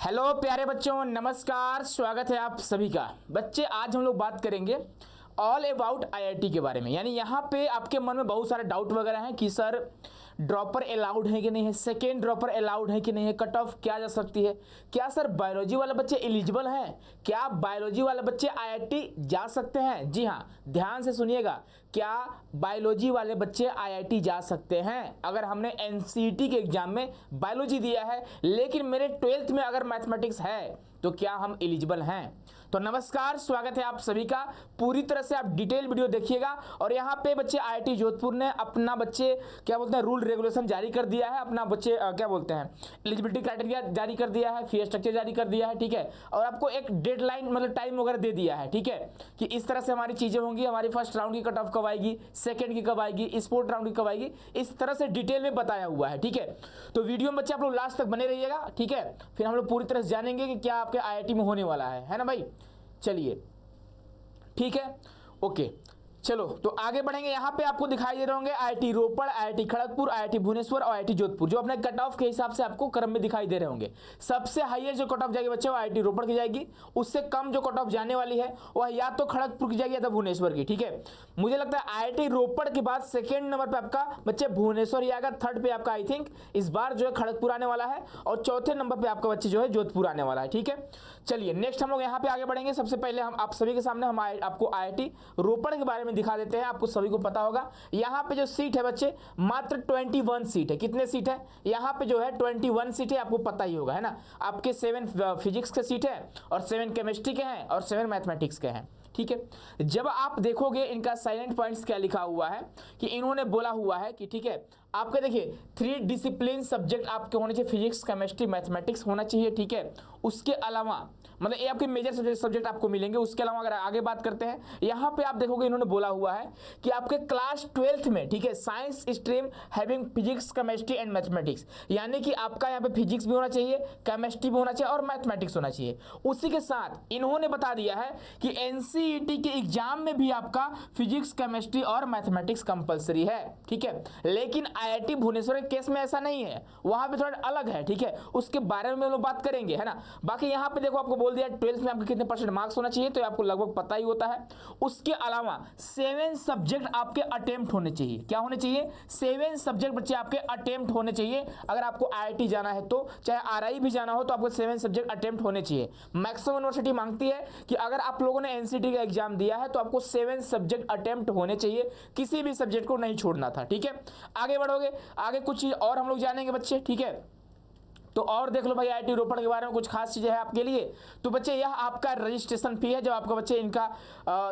Hello प्यारे बच्चों, नमस्कार। स्वागत है आप सभी का। बच्चे, आज हम लोग बात करेंगे ऑल अबाउट आईआईटी के बारे में। यानी यहाँ पे आपके मन में बहुत सारे डाउट वगैरह हैं कि सर ड्रॉपर अलाउड है कि नहीं है, सेकेंड ड्रॉपर अलाउड है कि नहीं है, कट ऑफ क्या जा सकती है, क्या सर बायोलॉजी वाले बच्चे एलिजिबल हैं, क्या बायोलॉजी वाले बच्चे आईआईटी जा सकते हैं। जी हाँ, ध्यान से सुनिएगा, क्या बायोलॉजी वाले बच्चे आईआईटी जा सकते हैं। अगर हमने एनसीईटी के एग्जाम में बायोलॉजी दिया है लेकिन मेरे 12th में अगर मैथमेटिक्स है तो क्या हम एलिजिबल हैं। तो नमस्कार, स्वागत है आप सभी का। पूरी तरह से आप डिटेल वीडियो देखिएगा। और यहाँ पे बच्चे आईआईटी जोधपुर ने अपना बच्चे क्या बोलते हैं रूल रेगुलेशन जारी कर दिया है, अपना बच्चे क्या बोलते हैं एलिजिबिलिटी क्राइटेरिया जारी कर दिया है, फी स्ट्रक्चर जारी कर दिया है, ठीक है। और आपको एक डेडलाइन मतलब टाइम वगैरह दे दिया है, ठीक है, कि इस तरह से हमारी चीजें होंगी, हमारी फर्स्ट राउंड की कट ऑफ कब आएगी, सेकंड की कब आएगी, स्पोर्ट राउंड की कब आएगी, इस तरह से डिटेल में बताया हुआ है, ठीक है। तो वीडियो में बच्चे आप लोग लास्ट तक बने रहिएगा, ठीक है। फिर हम लोग पूरी तरह से जानेंगे कि क्या आपके आईआईटी में होने वाला है ना भाई। चलिए, ठीक है, ओके, चलो तो आगे बढ़ेंगे। यहाँ पे आपको दिखाई दे रहे होंगे आईआईटी रोपड़, आईआईटी खड़गपुर, आईआईटी भुवनेश्वर और आईआईटी जोधपुर, जो अपने कट ऑफ के हिसाब से आपको क्रम में दिखाई दे रहे होंगे। सबसे हाईएस्ट जो कट ऑफ जाएगी बच्चे वो आईआईटी रोपड़ की जाएगी। उससे कम जो कट ऑफ जाने वाली है वह या तो खड़गपुर की जाएगी या तो भुवनेश्वर की, ठीक है। मुझे लगता है आईआईटी रोपड़ के बाद सेकेंड नंबर पर आपका बच्चे भुवनेश्वर ही आएगा, थर्ड पे आपका आई थिंक इस बार जो है खड़गपुर आने वाला है, और चौथे नंबर पर आपका बच्चे जो है जोधपुर आने वाला है, ठीक है। चलिए नेक्स्ट हम लोग यहाँ पे आगे बढ़ेंगे। सबसे पहले हम आप सभी के सामने हम आपको आईआईटी रोपड़ के बारे में दिखा देते हैं। आपको सभी को पता होगा यहां पे जो सीट है बच्चे मात्र 21 सीट है। कितने सीट है यहां पे जो है 21 सीट है, आपको पता ही होगा, है ना। आपके 7 फिजिक्स के सीट है और 7 केमिस्ट्री के हैं और 7 मैथमेटिक्स के हैं, ठीक है। जब आप देखोगे इनका साइलेंट पॉइंट्स क्या लिखा हुआ है कि इन्होंने बोला हुआ है कि ठीक है आपके देखिए 3 डिसिप्लिन सब्जेक्ट आपके होने चाहिए, फिजिक्स केमिस्ट्री मैथमेटिक्स होना चाहिए, ठीक है। उसके अलावा मतलब ये आपके मेजर सब्जेक्ट आपको मिलेंगे। उसके अलावा अगर आगे बात करते हैं यहां पे आप देखोगे इन्होंने बोला हुआ है कि आपके क्लास 12th में, ठीक है, science stream having physics chemistry and mathematics, यानी कि आपका यहाँ पे फिजिक्स भी होना चाहिए, केमिस्ट्री भी होना चाहिए और मैथमेटिक्स होना चाहिए। उसी के साथ इन्होंने बता दिया है कि एनसीईटी के एग्जाम में भी आपका फिजिक्स केमिस्ट्री और मैथमेटिक्स कंपलसरी है, ठीक है। लेकिन आईआईटी भुवनेश्वर के केस में ऐसा नहीं है, वहां पे थोड़ा अलग है, ठीक है। उसके बारे में हम लोग बात करेंगे, है ना। बाकी यहाँ पे देखो आपको बोल दिया 12th में आपके कितने परसेंट मार्क्स होना चाहिए, तो आपको लगभग पता ही होता है। उसके अलावा 7 सब्जेक्ट आपके अटेम्प्ट होने चाहिए। क्या होने चाहिए? 7 सब्जेक्ट बच्चे आपके अटेम्प्ट होने चाहिए। अगर आपको आईआईटी जाना है तो, चाहे आरआई भी जाना हो तो आपको 7 सब्जेक्ट अटेम्प्ट होने चाहिए। मैक्सिमम यूनिवर्सिटी मांगती है कि अगर आप लोगों ने एनसीईटी का एग्जाम दिया है तो आपको 7 सब्जेक्ट अटेम्प्ट होने चाहिए, किसी भी सब्जेक्ट को नहीं छोड़ना था, ठीक है। आगे बढ़ोगे, आगे कुछ चीज और हम लोग जानेंगे बच्चे, ठीक है। तो और देख लो भाई आईआईटी रोपड़ के बारे में कुछ खास चीजें हैं आपके लिए। तो बच्चे यह आपका रजिस्ट्रेशन फी है, जब आपका बच्चे इनका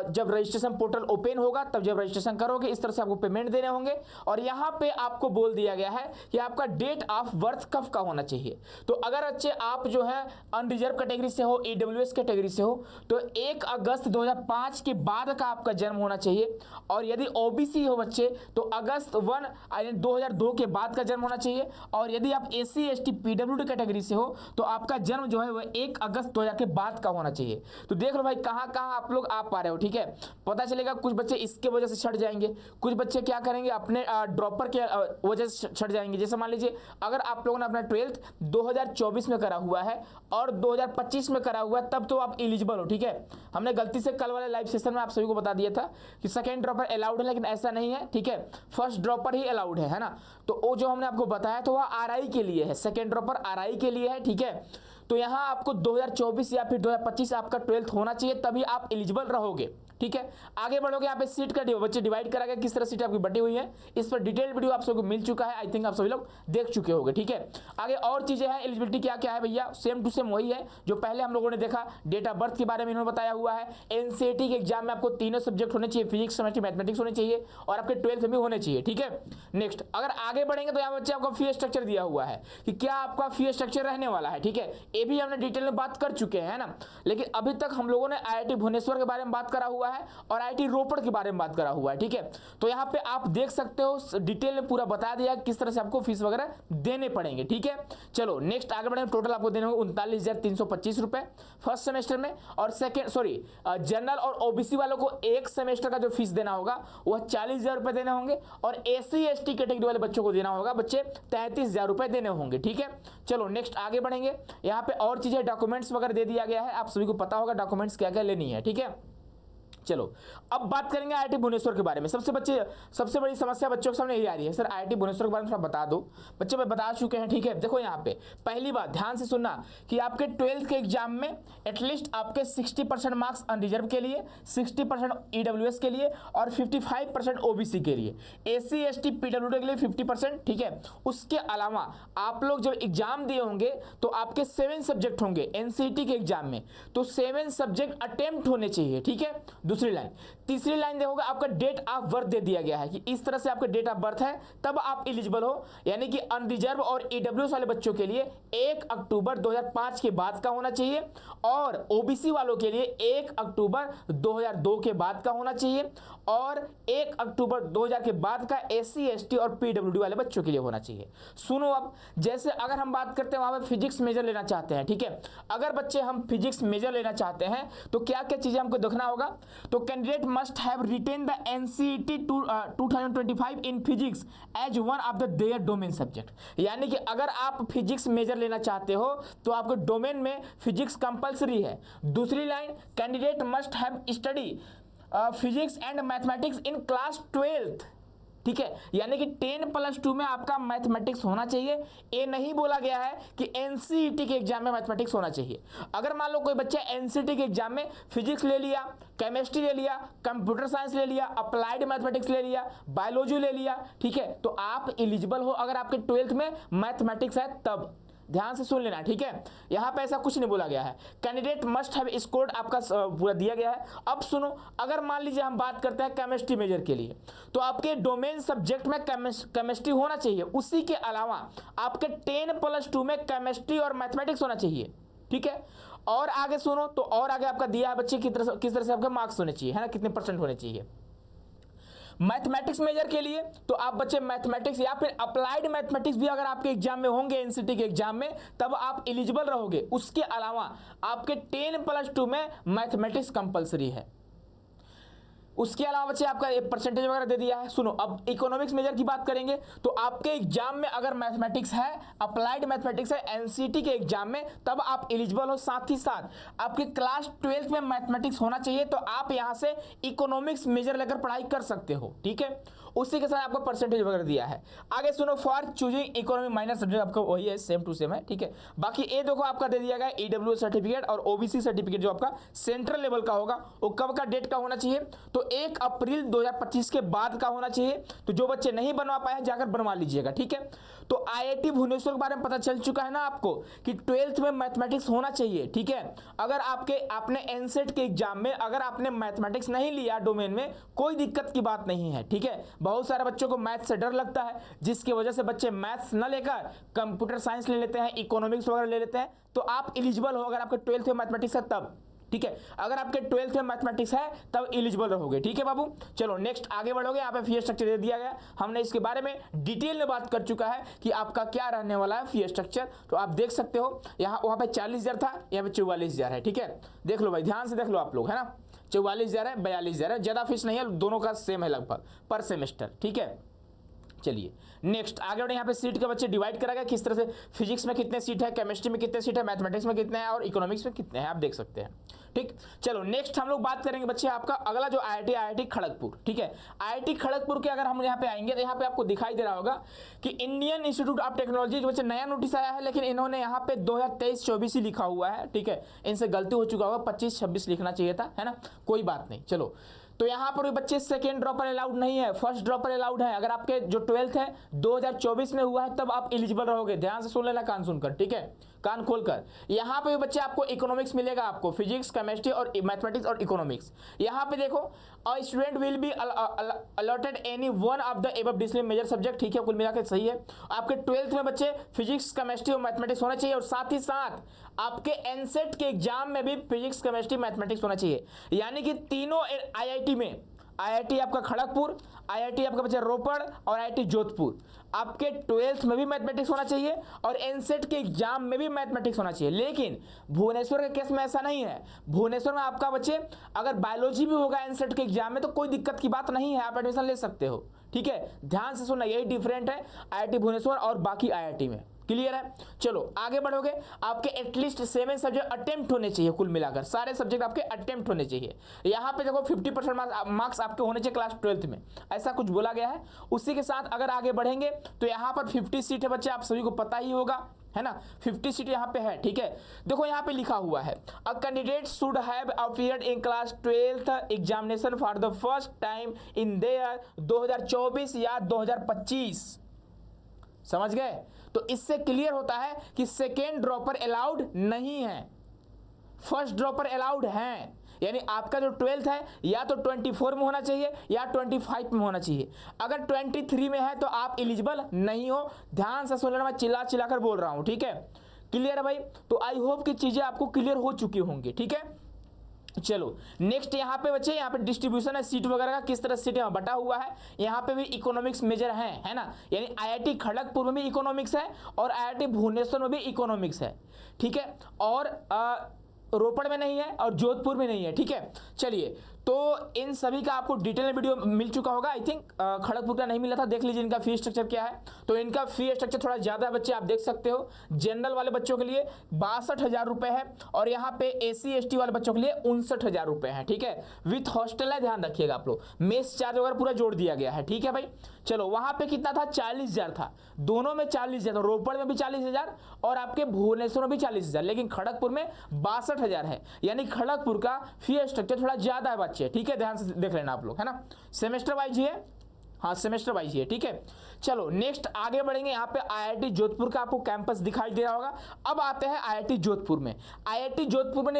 जब रजिस्ट्रेशन पोर्टल ओपन होगा तब जब रजिस्ट्रेशन करोगे इस तरह से आपको पेमेंट देने होंगे। और यहाँ पे आपको बोल दिया गया है कि आपका डेट ऑफ बर्थ कब का होना चाहिए। तो अगर बच्चे आप जो है अनरिजर्व कैटेगरी से हो, ईडब्ल्यूएस कैटेगरी से हो, तो 1 अगस्त 2005 के बाद का आपका जन्म होना चाहिए। और यदि ओबीसी हो बच्चे तो अगस्त 1 2002 के बाद का जन्म होना चाहिए। और यदि आप एससी एसटी पीडब्ल्यू कैटेगरी से हो तो आपका जन्म जो है वह 1 अगस्त 2000 के बाद का होना चाहिए। तो देख लो भाई कहां कहां आप लोग आ पा रहे हो, ठीक है। पता चलेगा कुछ बच्चे इसके वजह से छट जाएंगे, कुछ बच्चे क्या करेंगे अपने ड्रॉपर के वजह से छट जाएंगे। जैसे मान लीजिए अगर आप लोगों ने अपना 12th 2024 में करा हुआ है और 2025 में करा हुआ है तब तो आप एलिजिबल हो, ठीक है। हमने गलती से कल वाले लाइव सेशन में आप सभी को बता दिया था कि सेकेंड ड्रॉपर अलाउड है, लेकिन ऐसा नहीं है, ठीक है। फर्स्ट ड्रॉपर ही अलाउड है ना। तो वो जो हमने आपको बताया तो वह आरआई के लिए है, सेकेंड ड्रॉपर आरआई के लिए है, ठीक है। तो यहां आपको 2024 या फिर 2025 आपका 12th होना चाहिए, तभी आप एलिजिबल रहोगे, ठीक है। आगे बढ़ोगे, यहाँ पे सीट का बच्चे डिवाइड करा गया, किस तरह सीट आपकी बटी हुई है इस पर डिटेल वीडियो आप सबको मिल चुका है। आई थिंक आप सभी लोग देख चुके होंगे, ठीक है। आगे और चीजें हैं, एलिजिबिलिटी क्या क्या है भैया, सेम टू सेम वही है जो पहले हम लोगों ने देखा। डेट ऑफ बर्थ के बारे में इन्होंने बताया हुआ है। एनसीईटी के एग्जाम में आपको तीनों सब्जेक्ट होने चाहिए, फिजिक्स केमिस्ट्री मैथमेटिक्स होने चाहिए और आपके 12th में भी होने चाहिए, ठीक है। नेक्स्ट अगर आगे बढ़ेंगे तो यहाँ बच्चे आपका फी स्ट्रक्चर दिया हुआ है कि क्या आपका फी स्ट्रक्चर रहने वाला है, ठीक है। ये भी हमने डिटेल में बात कर चुके हैं ना। लेकिन अभी तक हम लोगों ने आईआईटी भुवनेश्वर के बारे में बात करा हुआ है और आईआईटी रोपड़ के बारे में बात करा हुआ है, ठीक है। तो यहाँ पे आप देख सकते हो डिटेल में पूरा बता दिया किस तरह से आपको फीस वगैरह देने पड़ेंगे, ठीक है। चलो नेक्स्ट आगे बढ़ेंगे। टोटल आपको देने होंगे 39,325 रुपए फर्स्ट सेमेस्टर में, और जनरल और ओबीसी वालों को एक सेमेस्टर का जो फीस देना होगा वह 40,000 रुपए देने होंगे, और एससी एसटी कैटेगरी वाले बच्चों को देना होगा बच्चे 33,000 रुपए देने होंगे, ठीक है। चलो नेक्स्ट आगे बढ़ेंगे। यहाँ पे और चीजें डॉक्यूमेंट्स वगैरह दे दिया गया है, आप सभी को पता होगा डॉक्यूमेंट्स क्या क्या लेनी है, ठीक है। चलो अब बात करेंगे आईआईटी भुवनेश्वर के बारे में। सबसे बड़ी समस्या बच्चों के सामने यही आ रही है, सर आईआईटी भुवनेश्वर के बारे में थोड़ा बता दो। बच्चे मैं बता चुके हैं, ठीक है। देखो यहाँ पे पहली बात ध्यान से सुनना कि आपके 12th के एग्जाम में एटलीस्ट आपके 60% मार्क्स अनरिजर्व के लिए, 60% ईडब्ल्यूएस के लिए और 55% ओबीसी के लिए, एससी एसटी पीडब्ल्यूडी के लिए 50%, ठीक है। उसके अलावा आप लोग जब एग्जाम दिए होंगे तो आपके 7 सब्जेक्ट होंगे एनसीईटी के एग्जाम में, तो 7 सब्जेक्ट अटेम्प्ट होने चाहिए, ठीक है। दूसरी लाइन, तीसरी लाइन देखोगे आपका डेट ऑफ बर्थ दे दिया गया है कि इस तरह से आपका डेट ऑफ बर्थ है तब आप एलिजिबल हो, यानी कि अनरिजर्व और ईडब्ल्यूएस वाले बच्चों के लिए 1 अक्टूबर 2005 के बाद का होना चाहिए और ओबीसी वालों के लिए 1 अक्टूबर 2002 के बाद का होना चाहिए और 1 अक्टूबर 2000 के बाद का एससी एसटी और पीडब्ल्यूडी वाले बच्चों के लिए होना चाहिए। सुनो अब, जैसे अगर हम बात करते हैं वहां पे फिजिक्स मेजर लेना चाहते हैं, ठीक है। अगर बच्चे हम फिजिक्स मेजर लेना चाहते हैं तो क्या क्या चीजें हमको देखना होगा, तो candidate must have written the NCET 2025 in physics as one of the their domain subject, यानी कि अगर आप फिजिक्स मेजर लेना चाहते हो तो आपके डोमेन में फिजिक्स कंपलसरी है। दूसरी line, candidate must have study physics and mathematics in class 12th, ठीक है, यानी कि 10+2 में आपका मैथमेटिक्स होना चाहिए। ये नहीं बोला गया है कि एनसीईटी के एग्जाम में मैथमेटिक्स होना चाहिए। अगर मान लो कोई बच्चा एनसीईटी के एग्जाम में फिजिक्स ले लिया, केमिस्ट्री ले लिया, कंप्यूटर साइंस ले लिया, अप्लाइड मैथमेटिक्स ले लिया, बायोलॉजी ले लिया, ठीक है, तो आप एलिजिबल हो अगर आपके 12th में मैथमेटिक्स है तब। ध्यान से सुन लेना, ठीक है। यहां पे ऐसा कुछ नहीं बोला गया है, कैंडिडेट मस्ट हैव स्कोर्ड आपका पूरा दिया गया है। अब सुनो, अगर मान लीजिए हम बात करते हैं केमिस्ट्री मेजर के लिए, तो आपके डोमेन सब्जेक्ट में केमिस्ट्री होना चाहिए, उसी के अलावा आपके 10+2 में केमिस्ट्री और मैथमेटिक्स होना चाहिए, ठीक है। और आगे सुनो, तो और आगे आपका दिया है बच्चे किस तरह से आपके मार्क्स होने चाहिए, है ना, कितने % होने चाहिए। मैथमेटिक्स मेजर के लिए तो आप बच्चे मैथमेटिक्स या फिर अप्लाइड मैथमेटिक्स भी अगर आपके एग्जाम में होंगे एनसीईटी के एग्जाम में तब आप एलिजिबल रहोगे। उसके अलावा आपके 10+2 में मैथमेटिक्स कंपलसरी है। उसके अलावा बच्चे आपका परसेंटेज वगैरह दे दिया है। सुनो अब इकोनॉमिक्स मेजर की बात करेंगे, तो आपके एग्जाम में अगर मैथमेटिक्स है, अप्लाइड मैथमेटिक्स है एनसीईटी के एग्जाम में, तब आप एलिजिबल हो। साथ ही साथ आपके क्लास 12th में मैथमेटिक्स होना चाहिए, तो आप यहां से इकोनॉमिक्स मेजर लेकर पढ़ाई कर सकते हो, ठीक है। उसी के साथ आपको परसेंटेज वगैरह दिया है। आगे सुनो, for choosing economy minor subject आपका वही है, सेम टू सेम है, ठीक है। बाकी ए देखो आपका दे दिया गया ईडब्ल्यू सर्टिफिकेट और ओबीसी सर्टिफिकेट जो आपका सेंट्रल लेवल का होगा वो कब का डेट का होना चाहिए, तो 1 अप्रैल 2025 के बाद का होना चाहिए। तो जो बच्चे नहीं बनवा पाए जाकर बनवा लीजिएगा, ठीक है। तो आईआईटी भुवनेश्वर के बारे में पता चल चुका है ना आपको कि 12th में मैथमेटिक्स होना चाहिए, ठीक है। अगर आपने एनसेट के एग्जाम में अगर आपने मैथमेटिक्स नहीं लिया डोमेन में, कोई दिक्कत की बात नहीं है, ठीक है। बहुत सारे बच्चों को मैथ से डर लगता है, जिसकी वजह से बच्चे मैथ्स न लेकर कंप्यूटर साइंस ले लेते हैं, इकोनॉमिक्स वगैरह ले लेते हैं। तो आप एलिजिबल हो अगर आपके 12th में मैथमेटिक्स है तब, ठीक है। अगर आपके 12th में मैथमेटिक्स है तब एलिजिबल रहोगे, ठीक है बाबू। चलो नेक्स्ट आगे बढ़ोगे, यहाँ पे फी स्ट्रक्चर दे दिया गया, हमने इसके बारे में डिटेल में बात कर चुका है कि आपका क्या रहने वाला है फी स्ट्रक्चर। तो आप देख सकते हो यहाँ वहाँ पे 40,000 था, यहाँ पे 44,000 है, ठीक है। देख लो भाई, ध्यान से देख लो आप लोग, है ना। 44,000 है, 42,000 है, ज्यादा फीस नहीं है, दोनों का सेम है लगभग पर सेमेस्टर, ठीक है। चलिए नेक्स्ट आगे बढ़े। यहाँ पे सीट के बच्चे डिवाइड करा गया किस तरह से, फिजिक्स में कितने सीट है, केमिस्ट्री में कितने सीट है, मैथमेटिक्स में कितने हैं और इकोनॉमिक्स में कितने हैं, आप देख सकते हैं, ठीक। चलो नेक्स्ट हम लोग बात करेंगे बच्चे आपका अगला जो आईआईटी खड़गपुर, ठीक है। आईआईटी खड़गपुर के अगर हम यहाँ पे आएंगे तो यहाँ पे आपको दिखाई दे रहा होगा कि इंडियन इंस्टीट्यूट ऑफ टेक्नोलॉजी जो बच्चे नया नोटिस आया है, लेकिन इन्होंने यहाँ पे 2023-24 ही लिखा हुआ है, ठीक है। इनसे गलती हो चुका होगा, 25-26 लिखना चाहिए था, है ना, कोई बात नहीं। चलो तो यहाँ पर भी बच्चे सेकेंड ड्रॉपर अलाउड नहीं है, फर्स्ट ड्रॉपर अलाउड है। अगर आपके जो 12th है 2024 में हुआ है तब आप एलिजिबल रहोगे। ध्यान से सुन लेना, कान सुनकर, ठीक है, कान खोलकर। यहाँ पे भी बच्चे आपको इकोनॉमिक्स मिलेगा, आपको फिजिक्स केमिस्ट्री और मैथमेटिक्स और इकोनॉमिक्स। यहाँ पे देखो a student will be allotted any one of the above display major subject, ठीक है, कुल मिलाकर सही है। आपके 12th में बच्चे फिजिक्स केमिस्ट्री और मैथमेटिक्स होना चाहिए और साथ ही साथ आपके एनसेट के एग्जाम में भी फिजिक्स केमिस्ट्री मैथमेटिक्स होना चाहिए। यानी कि तीनों आईआईटी में, आईआईटी आपका खड़गपुर, आईआईटी आपका बच्चा रोपड़ और आईआईटी जोधपुर, आपके 12th में भी मैथमेटिक्स होना चाहिए और एनसेट के एग्जाम में भी मैथमेटिक्स होना चाहिए। लेकिन भुवनेश्वर के केस में ऐसा नहीं है। भुवनेश्वर में आपका बच्चे अगर बायोलॉजी भी होगा एनसेट के एग्जाम में तो कोई दिक्कत की बात नहीं है, आप एडमिशन ले सकते हो, ठीक है। ध्यान से सुनना, यही डिफरेंट है आईआईटी भुवनेश्वर और बाकी आईआईटी में। क्लियर है। चलो आगे बढ़ोगे, आपके एटलीस्ट 7 सब्जेक्ट अटेम्प्ट होने चाहिए, कुल मिलाकर सारे सब्जेक्ट आपके अटेम्प्ट होने चाहिए। यहाँ पे देखो 50% मार्क्स आपके होने चाहिए क्लास 12th में, ऐसा कुछ बोला गया है। उसी के साथ अगर आगे बढ़ेंगे तो यहाँ पर 50 सीट है बच्चे, आप सभी को पता ही होगा, है ना, 50 सीट यहाँ पे है, ठीक है। देखो यहाँ पे लिखा हुआ है, a candidate should have appeared in class 12th examination for the first time in their 2024 या 2025, समझ गए। तो इससे क्लियर होता है कि सेकेंड ड्रॉपर अलाउड नहीं है, फर्स्ट ड्रॉपर अलाउड है। यानी आपका जो 12th है या तो 24 में होना चाहिए या 25 में होना चाहिए। अगर 23 में है तो आप एलिजिबल नहीं हो। ध्यान से सुन लेना, मैं चिल्ला चिल्ला कर बोल रहा हूं, ठीक है। क्लियर है भाई। तो आई होप कि चीजें आपको क्लियर हो चुकी होंगी, ठीक है। चलो नेक्स्ट यहाँ पे बच्चे, यहाँ पे डिस्ट्रीब्यूशन है सीट वगैरह का, किस तरह सीट बटा हुआ है। यहाँ पे भी इकोनॉमिक्स मेजर है ना, यानी आईआईटी खड़गपुर में भी इकोनॉमिक्स है और आईआईटी भुवनेश्वर में भी इकोनॉमिक्स है, ठीक है। और रोपड़ में नहीं है और जोधपुर में नहीं है, ठीक है। चलिए, तो इन सभी का आपको डिटेल में वीडियो मिल चुका होगा। आई थिंक खड़गपुर का नहीं मिला था, देख लीजिए इनका फी स्ट्रक्चर क्या है। तो इनका फी स्ट्रक्चर थोड़ा ज़्यादा है बच्चे, आप देख सकते हो। जनरल वाले बच्चों के लिए 62,000 रुपये है और यहाँ पे एसी एसटी वाले बच्चों के लिए 59,000 रुपये है, ठीक है। विथ हॉस्टल है, ध्यान रखिएगा आप लोग, मेस चार्ज वगैरह पूरा जोड़ दिया गया है, ठीक है भाई। चलो वहाँ पे कितना था, 40,000 था, दोनों में 40,000, रोपड़ में भी 40,000 और आपके भुवनेश्वर में भी 40,000, लेकिन खड़गपुर में 62,000 है। यानी खड़गपुर का फी स्ट्रक्चर थोड़ा ज़्यादा है बच्चे, ठीक है। ध्यान से देख लेना आप लोग, है ना। सेमेस्टर वाइज ही है, हाँ सेमेस्टर वाइज ही है, ठीक है। चलो नेक्स्ट आगे बढ़ेंगे। यहाँ पे आईआईटी जोधपुर का आपको कैंपस दिखाई दे रहा होगा। अब आते हैं आईआईटी जोधपुर में। आईआईटी जोधपुर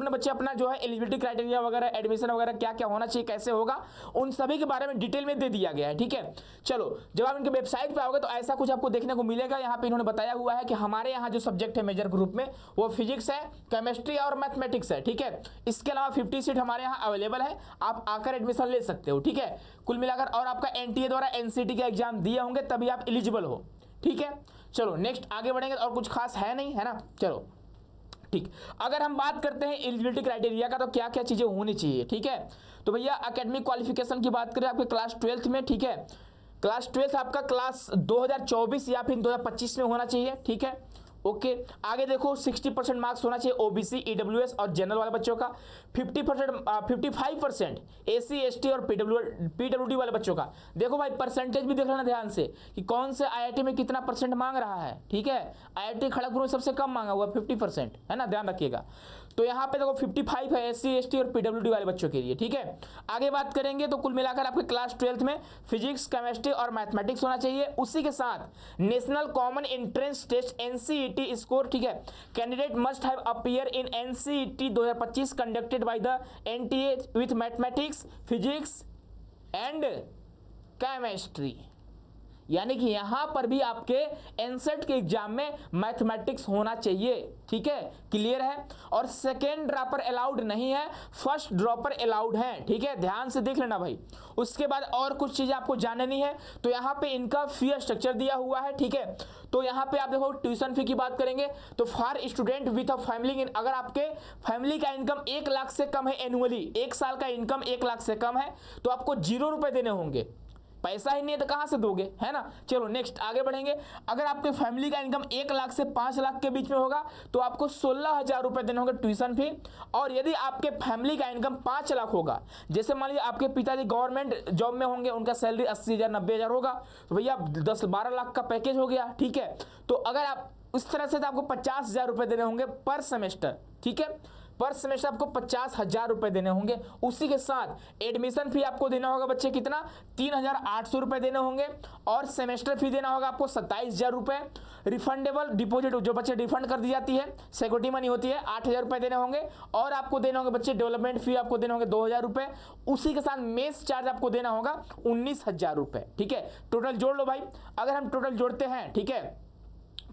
ने बच्चे अपना जो है एलिजिबिलिटी क्राइटेरिया वगैरह, एडमिशन वगैरह क्या क्या होना चाहिए, कैसे होगा, उन सभी के बारे में डिटेल में दे दिया गया है, ठीक है। चलो जब आप इनके वेबसाइट पे आओगे तो ऐसा कुछ आपको देखने को मिलेगा। यहाँ पे इन्होंने बताया हुआ है कि हमारे यहाँ जो सब्जेक्ट है मेजर ग्रुप में वो फिजिक्स है, केमिस्ट्री और मैथमेटिक्स है, ठीक है। इसके अलावा 50 सीट हमारे यहाँ अवेलेबल है, आप आकर एडमिशन ले सकते हो, ठीक है। कुल मिलाकर, और आपका एनटीए द्वारा एनसीटी के एग्जाम दिए होंगे तभी आप एलिजिबल हो, ठीक है। चलो नेक्स्ट आगे बढ़ेंगे, और कुछ खास है नहीं, है ना। चलो ठीक, अगर हम बात करते हैं एलिजिबिलिटी क्राइटेरिया का तो क्या क्या चीजें होनी चाहिए, ठीक है। तो भैया एकेडमिक क्वालिफिकेशन की बात करें आपके क्लास 12th में, ठीक है। क्लास 12th आपका क्लास 2024 या फिर 2025 में होना चाहिए, ठीक है। ओके आगे देखो 60% मार्क्स होना चाहिए ओबीसी, ईडब्ल्यूएस और जनरल वाले बच्चों का। 55% एसी एसटी और पीडब्ल्यूडी वाले बच्चों का। देखो भाई परसेंटेज भी देख लेना ध्यान से कि कौन से आईआईटी में कितना परसेंट मांग रहा है, ठीक है। आईआईटी खड़गपुर में सबसे कम मांगा हुआ 50%, है ना, ध्यान रखिएगा। तो यहाँ पे देखो 55 है एससी एसटी और पीडब्ल्यूडी वाले बच्चों के लिए, ठीक है। आगे बात करेंगे तो कुल मिलाकर आपके क्लास 12th में फिजिक्स, केमिस्ट्री और मैथमेटिक्स होना चाहिए। उसी के साथ national common entrance test NCET score, ठीक है। Candidate must have appear in NCET 2025 conducted by the NTA with mathematics, physics and chemistry. यानी कि यहां पर भी आपके एनसेट के एग्जाम में मैथमेटिक्स होना चाहिए, ठीक है, क्लियर है। और सेकेंड ड्रॉपर अलाउड नहीं है, फर्स्ट ड्रॉपर अलाउड है, ठीक है, ध्यान से देख लेना भाई। उसके बाद और कुछ चीजें आपको जाननी है, तो यहाँ पे इनका फी स्ट्रक्चर दिया हुआ है, ठीक है। तो यहाँ पे आप देखो ट्यूशन फी की बात करेंगे तो for student with a family, अगर आपके फैमिली का इनकम 1 लाख से कम है एनुअली, 1 साल का इनकम 1 लाख से कम है तो आपको 0 रुपए देने होंगे। पैसा ही नहीं है तो कहां से दोगे, है ना। चलो नेक्स्ट आगे बढ़ेंगे। अगर आपके फैमिली का इनकम 1 लाख से 5 लाख के बीच में होगा तो आपको 16,000 रुपए देने होंगे ट्यूशन फी। और यदि आपके फैमिली का इनकम 5 लाख होगा, जैसे मान लीजिए आपके पिताजी गवर्नमेंट जॉब में होंगे, उनका सैलरी 80,000 90,000 होगा, तो भैया 10-12 लाख का पैकेज हो गया, ठीक है। तो अगर आप उस तरह से तो आपको 50,000 रुपए देने होंगे पर सेमेस्टर, ठीक है। पर सेमेस्टर आपको 50,000 रुपए देने होंगे। उसी के साथ एडमिशन फी आपको देना होगा बच्चे कितना, 3,800 रुपए देने होंगे। और सेमेस्टर फी देना होगा आपको 27,000 रुपए। रिफंडेबल डिपॉजिट जो बच्चे रिफंड कर दी जाती है, सिक्योरिटी मनी होती है, 8,000 रुपए देने होंगे। और आपको देने होंगे बच्चे डेवलपमेंट फी आपको देने होंगे 2,000 रुपए। उसी के साथ मेस चार्ज आपको देना होगा 19,000 रुपए, ठीक है। टोटल जोड़ लो भाई, अगर हम टोटल जोड़ते हैं, ठीक है,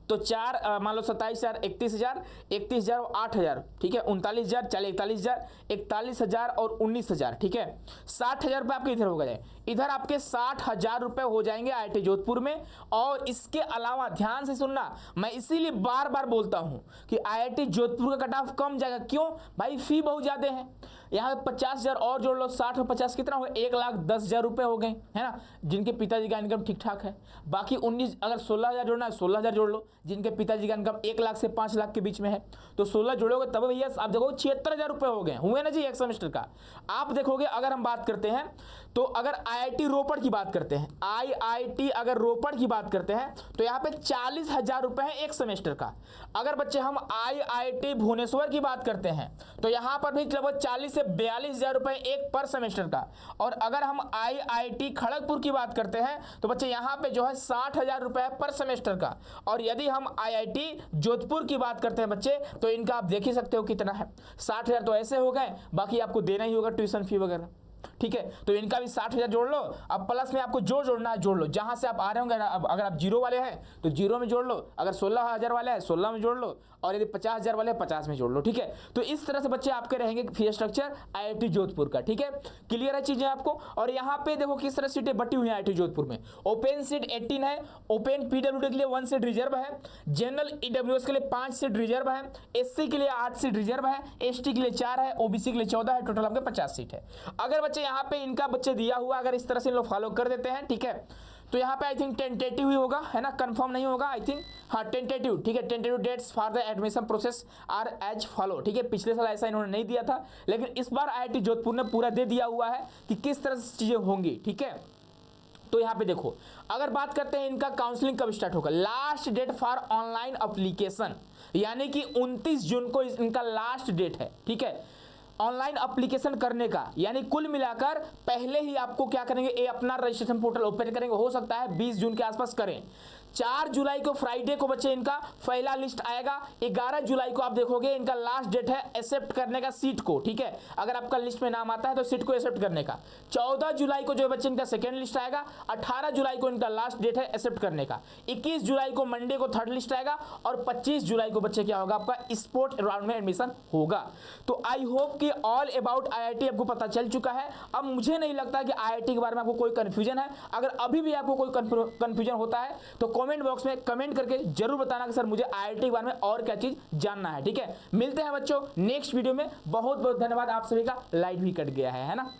तो 4 मान लो 27,000, 31,000, 31,000 और 8,000, ठीक है, 39,000, चले 41,000, 41,000 और 19,000, ठीक है। 60,000 रुपये आपके इधर हो गए। इधर आपके 60,000 रुपए हो जाएंगे IIT जोधपुर में। और इसके अलावा ध्यान से सुनना, मैं इसीलिए बार बार बोलता हूं कि IIT जोधपुर का कट ऑफ कम जाएगा। क्यों भाई? फी बहुत ज्यादा है। यहाँ 50,000 और जोड़ लो, 60 और 50 कितना हो गया? 1,10,000 रुपए हो गए, है ना, जिनके पिताजी का इनकम ठीक ठाक है। बाकी 19, अगर 16,000 जोड़ना है 16,000 जोड़ लो, जिनके पिताजी का इनकम 1 लाख से 5 लाख के बीच में है। तो 16 जोड़ोगे तब भैया आप देखोगे 76,000 रुपए हो गए, हुए ना जी एक सेमेस्टर का। आप देखोगे अगर हम बात करते हैं तो अगर IIT रोपड़ की बात करते हैं, IIT अगर रोपड़ की बात करते हैं तो यहाँ पे 40,000 रुपए है एक सेमेस्टर का। अगर बच्चे हम IIT भुवनेश्वर की बात करते हैं तो यहाँ पर भी लगभग 40 से 42,000 रुपए एक पर सेमेस्टर का। और अगर हम IIT खड़गपुर की बात करते हैं तो बच्चे यहाँ पे जो है 60,000 रुपए पर सेमेस्टर का। और यदि हम IIT जोधपुर की बात करते हैं बच्चे तो इनका आप देख ही सकते हो कितना है, 60,000 तो ऐसे हो गए, बाकी आपको देना ही होगा ट्यूशन फी वगैरह, ठीक है। तो इनका भी 60,000 जोड़ लो। अब प्लस में आपको जो जोड़ना है जोड़ लो, जहां से आप आ रहे होंगे ना। अब अगर आप जीरो वाले हैं तो जीरो में जोड़ लो, अगर 16,000 वाले हैं 16 में जोड़ लो, और यदि 50,000 वाले 50 में जोड़ लो, ठीक है। तो इस तरह से बच्चे आपके रहेंगे फी स्ट्रक्चर IIT जोधपुर का, ठीक है। क्लियर है चीजें आपको। और यहाँ पे देखो किस तरह सीटें बटी हुई हैं IIT जोधपुर में। ओपन सीट 18 है, ओपन PWD के लिए 1 सीट रिजर्व है, जनरल EWS के लिए 5 सीट रिजर्व है, SC के लिए 8 सीट रिजर्व है, ST के लिए 4 है, OBC के लिए 14 है, टोटल आपके 50 सीट है। अगर बच्चे यहाँ पे इनका बच्चे दिया हुआ अगर इस तरह से लोग फॉलो कर देते हैं, ठीक है, तो यहाँ पे आई थिंक टेंटेटिव ही होगा, है ना, कंफर्म नहीं होगा आई थिंक, हाँ टेंटेटिव, ठीक है। Tentative dates for the admission process are as follow, ठीक है। पिछले साल ऐसा इन्होंने नहीं दिया था, लेकिन इस बार IIT जोधपुर ने पूरा दे दिया हुआ है कि किस तरह से चीजें होंगी, ठीक है। तो यहाँ पे देखो, अगर बात करते हैं इनका काउंसलिंग कब स्टार्ट होगा, last date for online application यानी कि 29 जून को इनका लास्ट डेट है, ठीक है, ऑनलाइन एप्लीकेशन करने का। यानी कुल मिलाकर पहले ही आपको क्या करेंगे, ये अपना रजिस्ट्रेशन पोर्टल ओपन करेंगे, हो सकता है 20 जून के आसपास करें। 4 जुलाई को फ्राइडे को बच्चे इनका पहला लिस्ट आएगा। 11 जुलाई को आप देखोगे इनका लास्ट डेट है एक्सेप्ट करने का सीट को, ठीक है। अगर आपका लिस्ट में नाम आता है तो सीट को एक्सेप्ट करने का। 14 जुलाई को जो बच्चे इनका सेकेंड लिस्ट आएगा। 18 जुलाई को इनका लास्ट डेट है एक्सेप्ट करने का। 21 जुलाई को मंडे को थर्ड लिस्ट आएगा। और 25 जुलाई को बच्चे क्या होगा, आपका स्पोर्ट राउंड में एडमिशन होगा। तो आई होप कि ऑल अबाउट IIT आपको पता चल चुका है। अब मुझे नहीं लगता कि IIT के बारे में आपको कोई कंफ्यूजन है। अगर अभी भी आपको कोई कंफ्यूजन होता है तो कमेंट बॉक्स में कमेंट करके जरूर बताना कि सर मुझे IIT के बारे में और क्या चीज जानना है, ठीक है। मिलते हैं बच्चों नेक्स्ट वीडियो में। बहुत बहुत धन्यवाद आप सभी का। लाइट भी कट गया है ना।